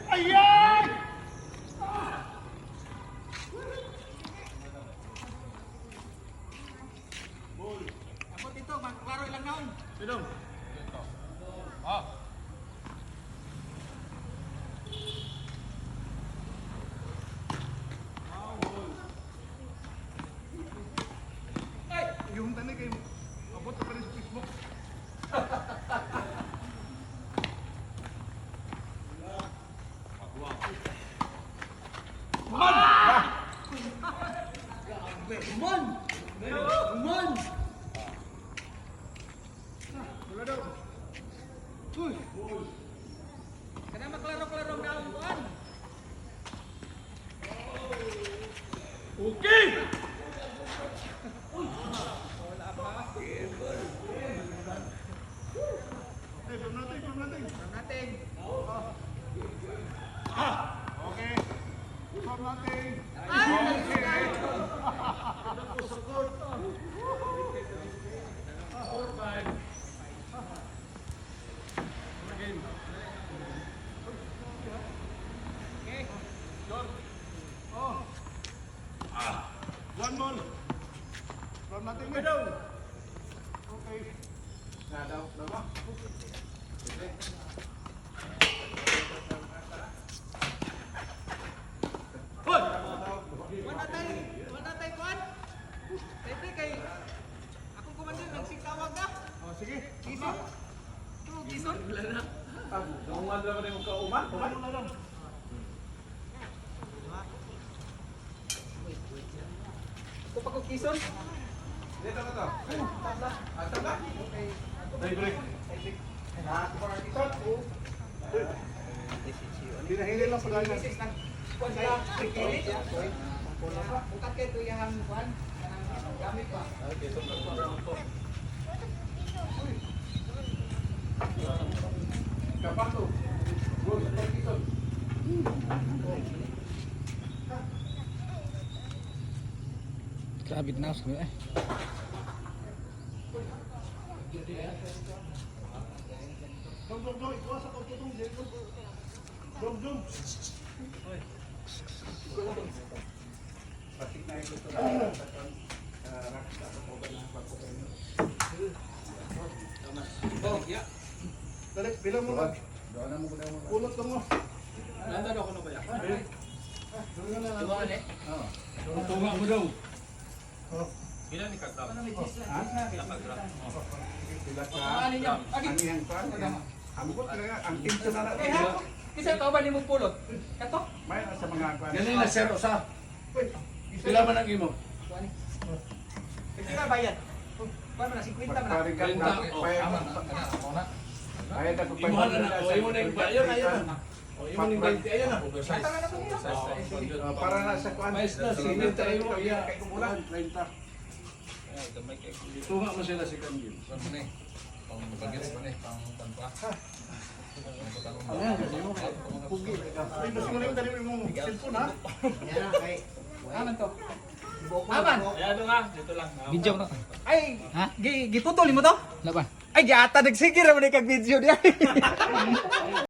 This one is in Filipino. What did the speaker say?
Ayan! Ako dito, magklaro ilang naon. Sinong? Yung tanay kayo, abot ka pa rin sa Facebook. Umon! Umon! Wala daw. Uy! Kana maklaro-klaro naon kuan. Okay! Hey, from natin. Ang natin. Okay. From natin. Okay. One ball. From natin. Okay. Wala tay kuan. Tete kay akong komander nagsitawag na. Oh, sige. Kison. True kison. Uman lang rin ka uman. Uman lang. Ito pa ko kison. Dito ka to. Tay break. Hinahili lang pala yan. Kuan kaya pikilit. Bukat kay tuyahan kuan. Kanang gamit pa. Kapato. Gol, kison. Grabe na ako eh. Dong. Ikuha sa pagtutong. Dong. Plastic na ito. Dali, bilang mo lang. Pulot ka mo. Nanda do kuno kaya. Tunga mo daw. Ilan ni Kagdam? Sila ka. Ano niya? Ano yan pa? Ambot talaga. Ang tinto na Eh, natin. kisa ka ba nimo pulot? Kato? May sa mga kwan. Ganun na sir usa. Pila man ang imo? Kuan ni. Kaya bayad. Kuan man 50 man. Pagparikan Kwenta. natin. Oh, tama. Ako na. Bayad na Imuhan na na. O imo na yung ayun na. O imo na yung 20 ayun na. Oversize. Kata na ko niya. Para na sa kwan. Mais na, sinit tayo mo. Iya. Kay kumulan. 30. Tunga mo sila si Kanjin. Ay, basta mo na yung dali mo yung cellphone ha. Aman to. Aman. Ayan nga, dito lang. Video na. Ay, Ha? giputol mo to? Laban. Ay, giata nagsigir naman kag video diya.